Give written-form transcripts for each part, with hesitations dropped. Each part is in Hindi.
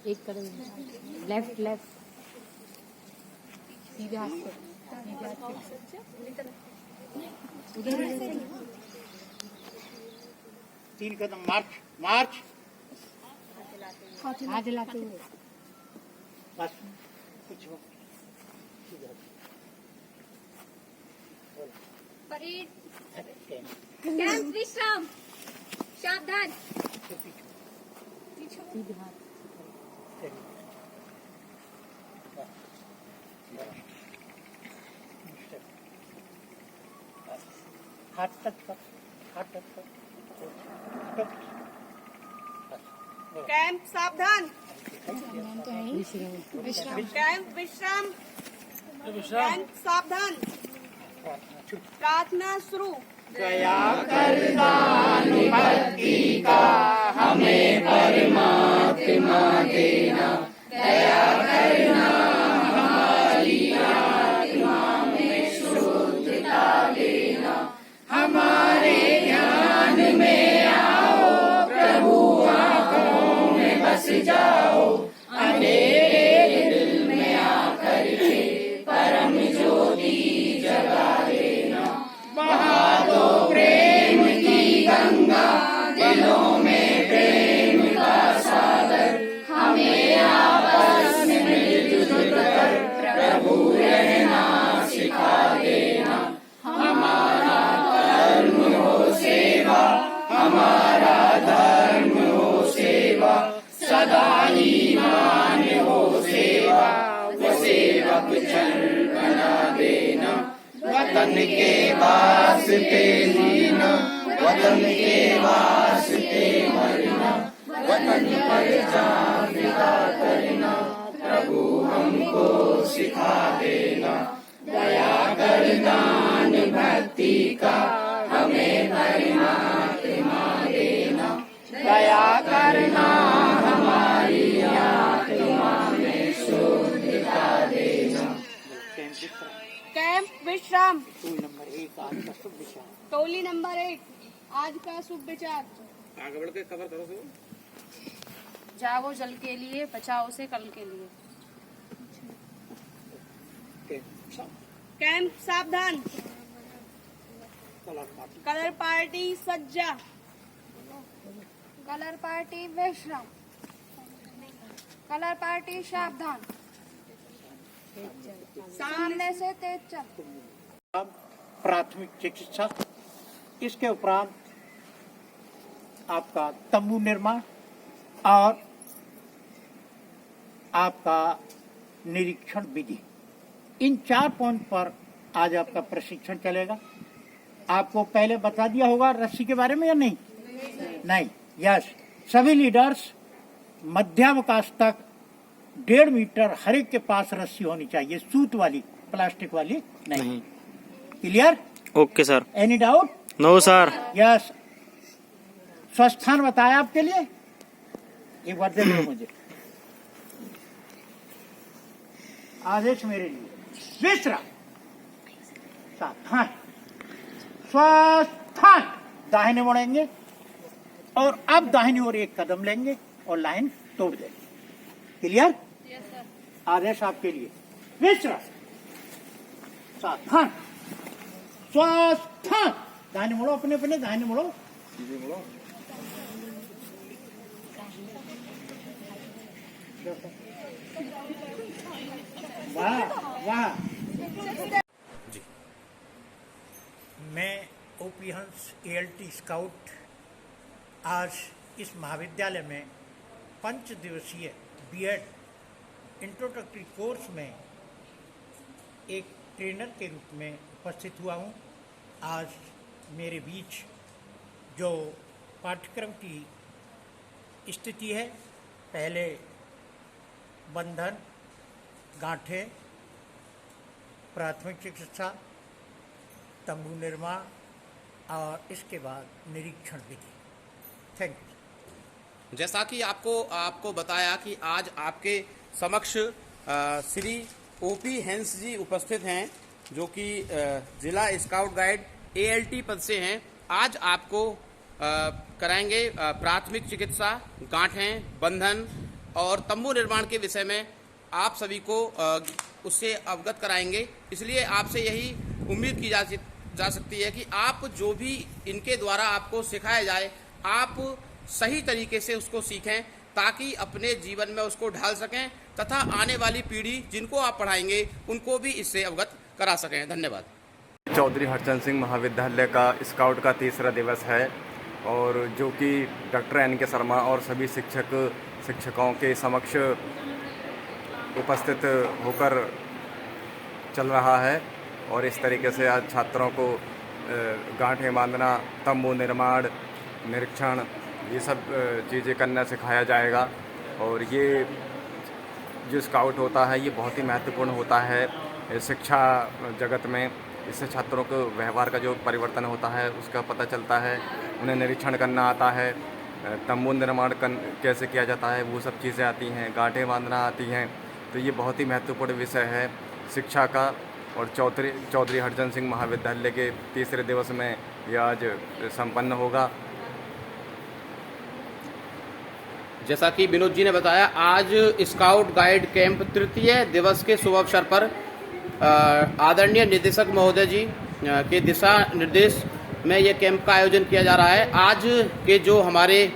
एक कदम लेफ्ट लेफ्ट सीधे हाथ से उधर उधर 3 कदम मार्च मार्च। हाथ हिलाते हुए बस कुछ हो कैंप विश्राम सावधान। सीधे हाथ हाथ टच कर, हाथ टच कर। कैंप सावधान। विश्राम कैंप विश्राम। कैंप सावधान। प्रार्थना शुरू। दया करदान भक्ति का हमें परमात्मा देना, दया करना हमारी आत्मा में शुद्धता देना, हमारे ध्यान में आओ प्रभु, आँखों में बस जाओ, अंधेरे दिल में आकर के परम ज्योति जगा देना, बहा दो प्रेम की गंगा, दिलों में प्रेम का सागर, हमें आपस में मिलजुल कर प्रभु रहना सिखा देना, हमारा धर्म हो सेवा, हमारा धर्म हो सेवा, सदा ईमान हो सेवा, वो सेवक जन बना देना, वतन के वास्ते जीना, वतन के वास्ते मरना, वतन पर जान फिदा करना, प्रभु हमको सिखा देना, दया कर दान भक्ति का हमें परमात्मा देना, दया करना हमारी आत्मा में शुद्धता देना। कैंप विश्राम। टोल नंबर 1 आज का शुभ विचार। टोली नंबर 1 आज का शुभ विचार। आगे बढ़ के कवर करो। जागो जल के लिए, बचाओ से कल के लिए। कैंप सावधान। कलर पार्टी सज्जा। कलर पार्टी विश्राम। कलर पार्टी सावधान। सामने से तेज चल। प्राथमिक चिकित्सा, इसके उपरांत आपका तंबू निर्माण और आपका निरीक्षण विधि, इन 4 पॉइंट पर आज आपका प्रशिक्षण चलेगा। आपको पहले बता दिया होगा रस्सी के बारे में या नहीं? नहीं। यस, सभी लीडर्स मध्यावकाश तक 1.5 मीटर हर एक के पास रस्सी होनी चाहिए, सूत वाली, प्लास्टिक वाली नहीं। Clear? Okay sir. Any doubt? No sir. Yes. स्वस्थान बताया आपके लिए, एक बार दे दो मुझे आदेश मेरे लिए। विश्राम, सावधान, स्वस्थान। दाहिने मुड़ेंगे और अब दाहिनी ओर 1 कदम लेंगे और लाइन तोड़ देंगे। क्लियर? आदेश आपके लिए। विश्राम, सावधान, स्वस्थान। दाहिने मुड़ो, अपने अपने दाहिने मुड़ो, सीधे मुड़ो। वाह वाह। मैं ओपी हंस ALT स्काउट आज इस महाविद्यालय में 5 दिवसीय B.Ed इंट्रोडक्टरी कोर्स में एक ट्रेनर के रूप में उपस्थित हुआ हूँ। आज मेरे बीच जो पाठ्यक्रम की स्थिति है, पहले बंधन, गांठें, प्राथमिक चिकित्सा, तंबू निर्माण और इसके बाद निरीक्षण विधि। Thank you. जैसा कि आपको बताया कि आज आपके समक्ष श्री ओपी हेंस जी उपस्थित हैं, जो कि जिला स्काउट गाइड ALT पद से हैं। आज आपको कराएंगे प्राथमिक चिकित्सा, गांठें, बंधन और तंबू निर्माण के विषय में आप सभी को उससे अवगत कराएंगे। इसलिए आपसे यही उम्मीद की जा सकती है कि आप जो भी इनके द्वारा आपको सिखाया जाए आप सही तरीके से उसको सीखें, ताकि अपने जीवन में उसको ढाल सकें तथा आने वाली पीढ़ी जिनको आप पढ़ाएंगे उनको भी इससे अवगत करा सकें। धन्यवाद। चौधरी हरचंद सिंह महाविद्यालय का स्काउट का तीसरा दिवस है और जो कि डॉक्टर एन.के. शर्मा और सभी शिक्षकों के समक्ष उपस्थित होकर चल रहा है। और इस तरीके से आज छात्रों को गांठें बांधना, तंबू निर्माण, निरीक्षण, ये सब चीज़ें करना सिखाया जाएगा। और ये जो स्काउट होता है ये बहुत ही महत्वपूर्ण होता है शिक्षा जगत में। इससे छात्रों को व्यवहार का जो परिवर्तन होता है उसका पता चलता है, उन्हें निरीक्षण करना आता है, तंबू निर्माण कैसे किया जाता है वो सब चीज़ें आती हैं, गांठें बांधना आती हैं। तो ये बहुत ही महत्वपूर्ण विषय है शिक्षा का। और चौधरी हरचंद सिंह महाविद्यालय के तीसरे दिवस में ये आज संपन्न होगा। जैसा कि विनोद जी ने बताया, आज स्काउट गाइड कैंप तृतीय दिवस के शुभ अवसर पर आदरणीय निदेशक महोदय जी के दिशा निर्देश में ये कैंप का आयोजन किया जा रहा है। आज के जो हमारे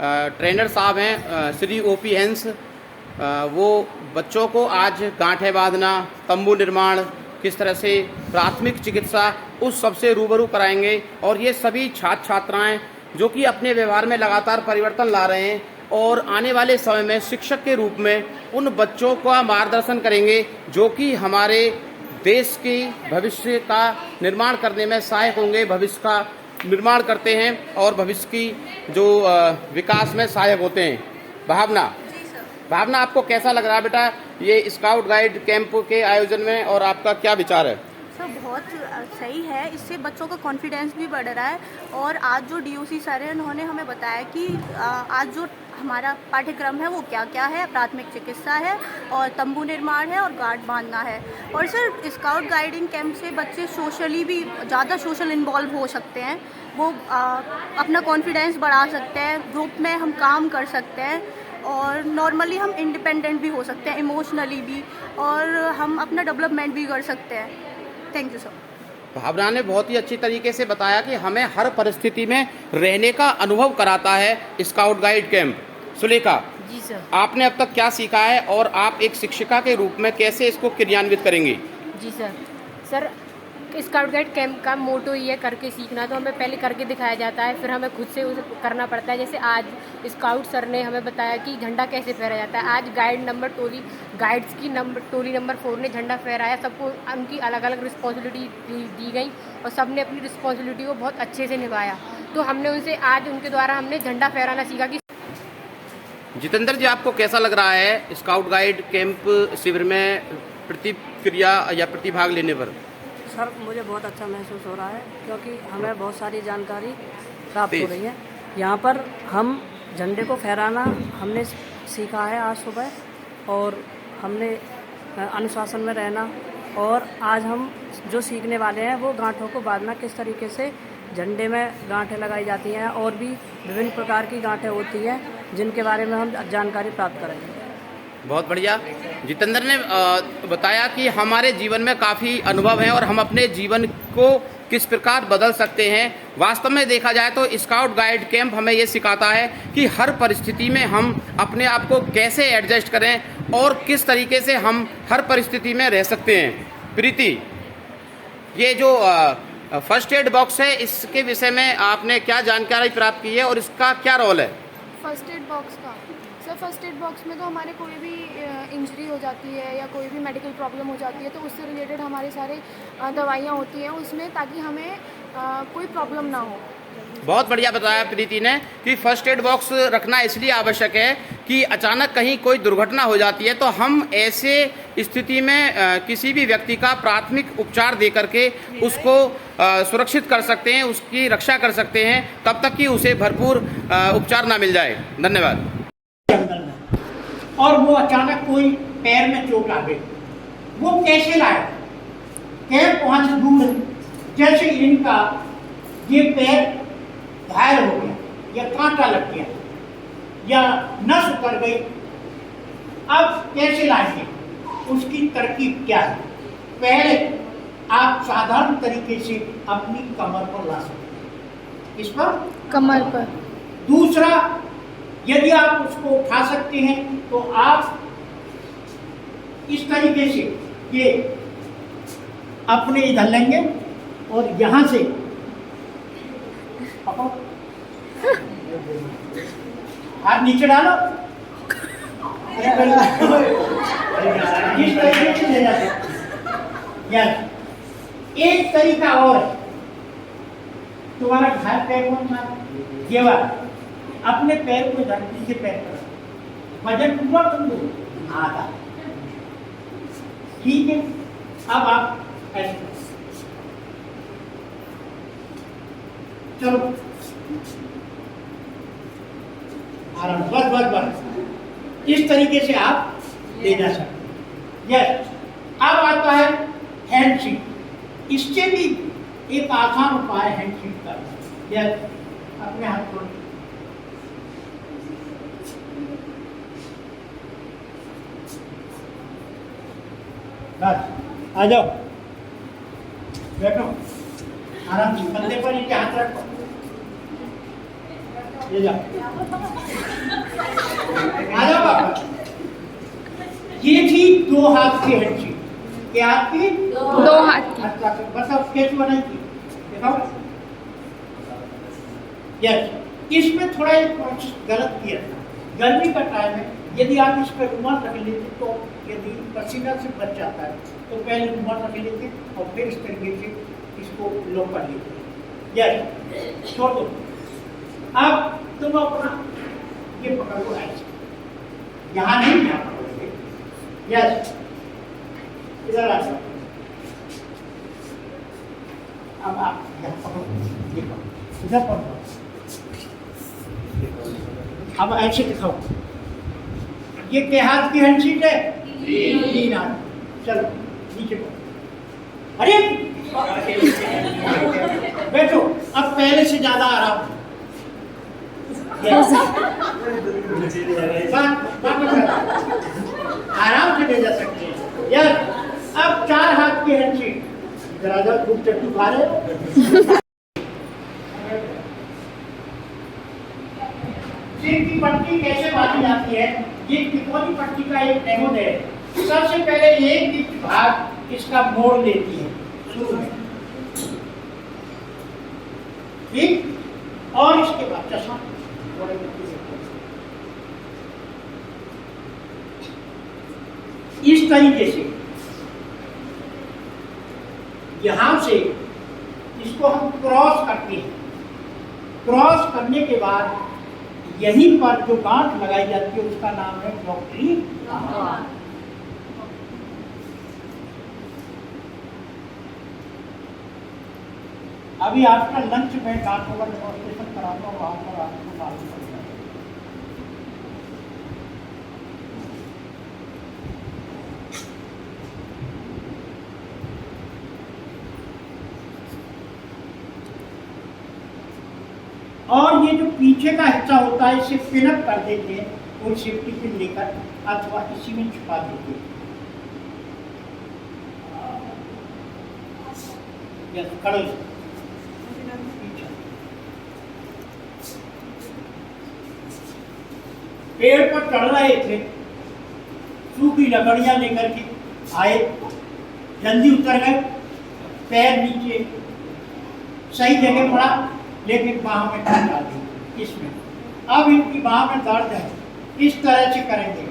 ट्रेनर साहब हैं श्री O.P. हैंस, वो बच्चों को आज गांठें बांधना, तंबू निर्माण, किस तरह से प्राथमिक चिकित्सा, उस सबसे रूबरू कराएंगे। और ये सभी छात्र छात्राएं जो कि अपने व्यवहार में लगातार परिवर्तन ला रहे हैं और आने वाले समय में शिक्षक के रूप में उन बच्चों का मार्गदर्शन करेंगे जो कि हमारे देश की भविष्य का निर्माण करने में सहायक होंगे, भविष्य का निर्माण करते हैं और भविष्य की जो विकास में सहायक होते हैं। भावना, आपको कैसा लग रहा है बेटा ये स्काउट गाइड कैंप के आयोजन में, और आपका क्या विचार है? सर बहुत सही है, इससे बच्चों का कॉन्फिडेंस भी बढ़ रहा है। और आज जो DOC सर है उन्होंने हमें बताया कि आज जो हमारा पाठ्यक्रम है वो क्या क्या है, प्राथमिक चिकित्सा है और तंबू निर्माण है और गांठ बांधना है। और सर स्काउट गाइडिंग कैंप से बच्चे सोशली भी ज़्यादा सोशल इन्वॉल्व हो सकते हैं, वो अपना कॉन्फिडेंस बढ़ा सकते हैं, ग्रुप में हम काम कर सकते हैं और नॉर्मली हम इंडिपेंडेंट भी हो सकते हैं, इमोशनली भी, और हम अपना डेवलपमेंट भी कर सकते हैं। Thank you sir. भावना ने बहुत ही अच्छी तरीके से बताया कि हमें हर परिस्थिति में रहने का अनुभव कराता है स्काउट गाइड कैंप। सुलेखा जी सर। आपने अब तक क्या सीखा है और आप एक शिक्षिका के रूप में कैसे इसको क्रियान्वित करेंगी? जी सर, स्काउट गाइड कैंप का मोटो ये करके सीखना, तो हमें पहले करके दिखाया जाता है, फिर हमें खुद से उसे करना पड़ता है। जैसे आज स्काउट सर ने हमें बताया कि झंडा कैसे फहराया जाता है। आज गाइड्स की टोली नंबर 4 ने झंडा फहराया। सबको उनकी अलग अलग रिस्पॉन्सिबिलिटी दी गई और सब ने अपनी रिस्पॉन्सिबिलिटी को बहुत अच्छे से निभाया। तो हमने उनसे आज उनके द्वारा हमने झंडा फहराना सीखा। कि जितेंद्र जी, आपको कैसा लग रहा है स्काउट गाइड कैंप शिविर में प्रतिक्रिया या प्रतिभाग लेने पर? सर मुझे बहुत अच्छा महसूस हो रहा है क्योंकि हमें बहुत सारी जानकारी प्राप्त हो रही है। यहाँ पर हम झंडे को फहराना हमने सीखा है आज सुबह, और हमने अनुशासन में रहना, और आज हम जो सीखने वाले हैं वो गांठों को बांधना, किस तरीके से झंडे में गांठें लगाई जाती हैं और भी विभिन्न प्रकार की गांठें होती हैं जिनके बारे में हम जानकारी प्राप्त करेंगे। बहुत बढ़िया। जितेंद्र ने बताया कि हमारे जीवन में काफ़ी अनुभव है और हम अपने जीवन को किस प्रकार बदल सकते हैं। वास्तव में देखा जाए तो स्काउट गाइड कैंप हमें ये सिखाता है कि हर परिस्थिति में हम अपने आप को कैसे एडजस्ट करें और किस तरीके से हम हर परिस्थिति में रह सकते हैं। प्रीति, ये जो फर्स्ट एड बॉक्स है इसके विषय में आपने क्या जानकारी प्राप्त की है और इसका क्या रोल है? फर्स्ट एड बॉक्स का सर, फर्स्ट एड बॉक्स में तो हमारे कोई भी इंजरी हो जाती है या कोई भी मेडिकल प्रॉब्लम हो जाती है तो उससे रिलेटेड हमारे सारे दवाइयाँ होती हैं उसमें, ताकि हमें कोई प्रॉब्लम ना हो। बहुत बढ़िया बताया प्रीति ने कि फर्स्ट एड बॉक्स रखना इसलिए आवश्यक है कि अचानक कहीं कोई दुर्घटना हो जाती है तो हम ऐसे स्थिति में किसी भी व्यक्ति का प्राथमिक उपचार दे करके उसको सुरक्षित कर सकते हैं, उसकी रक्षा कर सकते हैं, तब तक कि उसे भरपूर उपचार ना मिल जाए। धन्यवाद। और वो अचानक कोई पैर में चोट आ गई, वो कैसे लाए? कैंप वहां से दूर, जैसे इनका ये पैर घायल हो गया या कांटा लग गया या नस उतर गई अब कैसे लाएंगे, उसकी तरकीब क्या है? पहले आप साधारण तरीके से अपनी कमर पर ला सकते हैं, इस पर कमर पर। दूसरा, यदि आप उसको उठा सकते हैं तो आप इस तरीके से ये अपने इधर लेंगे और यहां से पकड़ो, हाथ नीचे डालो, जिस तरीके से ले जाते हैं। एक तरीका और है, तुम्हारा घर पैर कौन सा ये वाला, अपने पैर को धरती से पैर कर वजन पूरा कर दो, आधा, ठीक है। अब आप ऐसे चलो, आराम, बस इस तरीके से आप ले जा सकते हैं। यस, अब आता है हैंडशीट। इससे भी एक आसान उपाय है हैंडशीट का। यस, अपने हाथ को बस आ जाओ, बैठो आराम से, कंधे पर नीचे हाथ रखो, ले जाओ, आ जाओ बाबा। ये थी 2 हाथ की हैंडशीट। क्या आपकी? 2 हाथ की। अच्छा, बताओ कैसे बनाई थी, दिखाओ। यस, इसमें थोड़ा एक गलत किया था। गर्मी का टाइम है, यदि आप इस पर रुमाल रख लेते तो यदि पसीना से बच जाता है तो पहले रुमाल रख लेते और फिर इस तरीके से इसको लॉक कर लेते। यस, छोड़ दो। अब तुम अपना ये पकड़ लो ऐसे, यहाँ नहीं, यहाँ पकड़ोगे। यस, इधर आ जाओ। अब आप यहाँ पकड़ो, ये पकड़ो, इधर पकड़ो। अब ऐसे दिखाओ, ये के हाथ की हैंडशीट है? 3 हाथ। चलो नीचे पकड़ो, अरे बैठो। अब पहले से ज्यादा आराम, आराम से ले जा सकते हैं। यार, अब 4 हाथ की हैंडशीट, जरा खूब चट्टू खा रहे। सिर की पट्टी कैसे बांधी जाती है, ये तिकोनी पट्टी का एक डेमो है। सबसे पहले एक भाग इसका मोड़ लेती है शुरू में, ठीक, और इसके बाद चश्मा इस तरीके से यहां से इसको हम क्रॉस करते हैं। क्रॉस करने के बाद यहीं पर जो गांठ लगाई जाती है उसका नाम है डॉक्टरी। अभी आपका लंच में गांठों का डेमोन्स्ट्रेशन कराता हूँ, वहां पर आपको मालूम पड़ जाएगा। और ये जो पीछे का हिस्सा होता है इसे पिनअप कर देते हैं और सेफ्टी पिन लेकर अथवा इसी में छुपा देते हैं। खड़े पेड़ पर चढ़ रहे थे, सूखी लकड़ियां लेकर के आए, जल्दी उतर गए, पैर नीचे सही जगह पड़ा, लेकिन बाह में दर्द आ गई इसमें। अब इनकी बाह में दर्द है, इस तरह से करेंगे।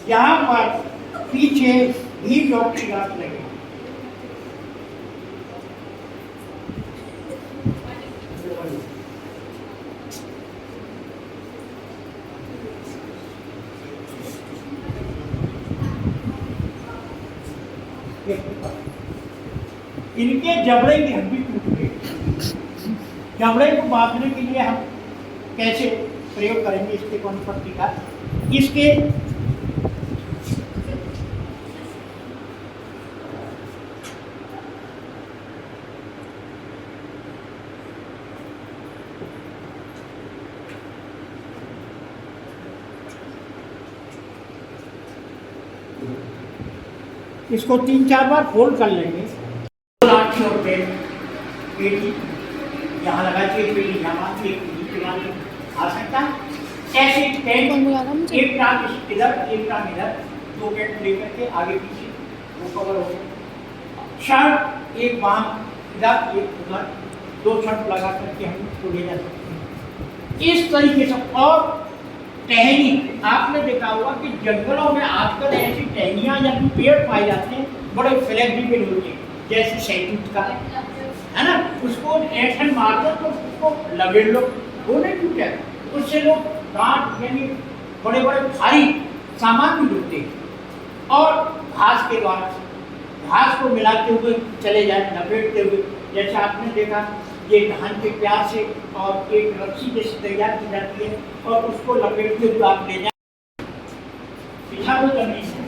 यहाँ पर पीछे भी डॉक्टरी गांठ लगे। इनके जबड़े की हड्डी टूट गई। जबड़े को बांधने के लिए हम कैसे प्रयोग करेंगे इसके कौन पट्टी का, इसके इसको 3-4 बार फोल्ड कर लेंगे। लाठी और पेटी यहाँ लगा के पेटी यहाँ आ सकता है। ऐसे टेंट एक टांग इधर एक टांग इधर, 2 पेट लेकर के आगे पीछे वो कवर हो गया। शर्ट एक बांह इधर एक उधर, 2 शर्ट लगा करके हम उसको ले जा सकते हैं इस तरीके से। और टहनी आपने देखा होगा कि जंगलों में आजकल ऐसी टहनियाँ या पेड़ पाए जाते हैं बड़े फ्लेक्सिबल होते हैं, जैसे सैटूट का है ना, उसको एक्शन मार दो तो उसको लपेट लो, वो नहीं टूटे। उससे लोग गांठ यानी बड़े बड़े भारी सामान भी ढूंढते हैं। और घास के द्वारा घास को मिलाते हुए चले जाए, लपेटते हुए, जैसे आपने देखा ये धान के प्याज से और एक रस्सी जैसी तैयार की जाती है और उसको लपेटते हुए आप ले जाए पिछाड़ो जमीन से।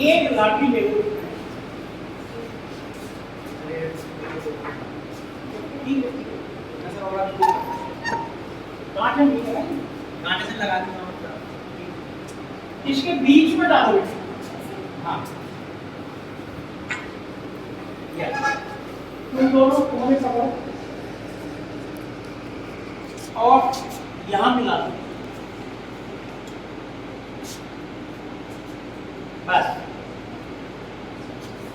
एक लाठी ले लो, कांटे से लगा दूंगा, इसके बीच में डालो। हाँ, तुम दोनों कोने पकड़ो और यहां मिला दो, बस।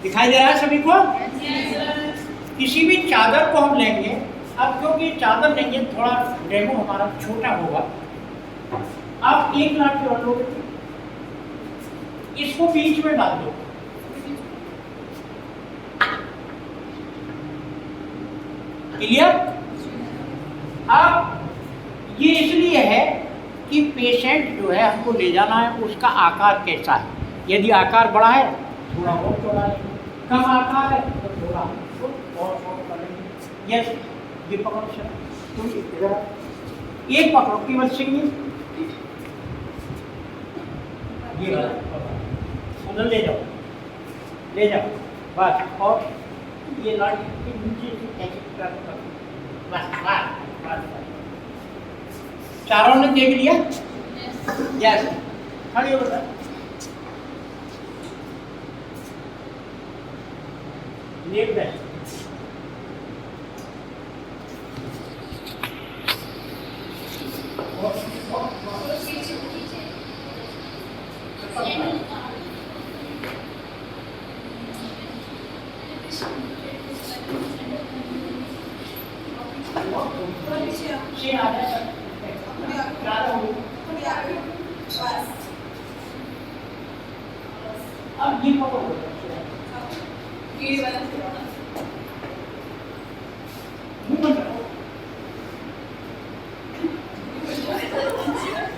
दिखाई दे रहा है सभी को? किसी भी चादर को हम लेंगे, अब क्योंकि चादर लेंगे थोड़ा डेमो हमारा छोटा होगा। आप एक लाठी और लोगे, इसको बीच में डाल दो, क्लियर? अब ये इसलिए है कि पेशेंट जो है हमको ले जाना है उसका आकार कैसा है। यदि आकार बड़ा है थोड़ा और चौड़ा है, कम आकार है तो थोड़ा और शॉर्ट कर लेंगे। यस, ये पकड़ो सर, तुम इधर एक पकड़ो केवल सिंगल, ये उधर ले जाओ बस। और ये लाठी के नीचे से कैसे कर बस। चारों ने देख लिया? यस, खड़ी हो बेटा। लेट बैठ। अब ये पकड़ो,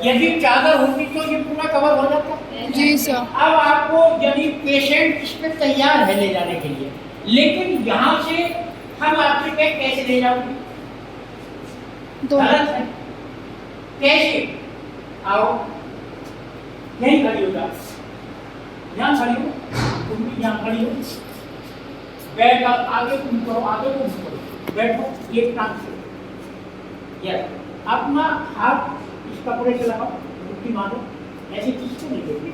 यदि चादर होती तो ये पूरा कवर हो जाता। जी सर। अब आपको यदि पेशेंट इस पे तैयार है ले जाने के लिए, लेकिन यहाँ से हम आपके बैग कैसे ले जाओगे? गलत है। कैसे? आओ, यहीं खड़ी हो जाओ, यहाँ खड़ी हो, तुम भी यहाँ खड़ी हो, बैग आगे तुम करो, आगे तुम करो, बैठो एक टांग से। यस, अपना हाथ इस कपड़े से लगाओ, मुट्ठी मारो, ऐसी चीज को नहीं देखी।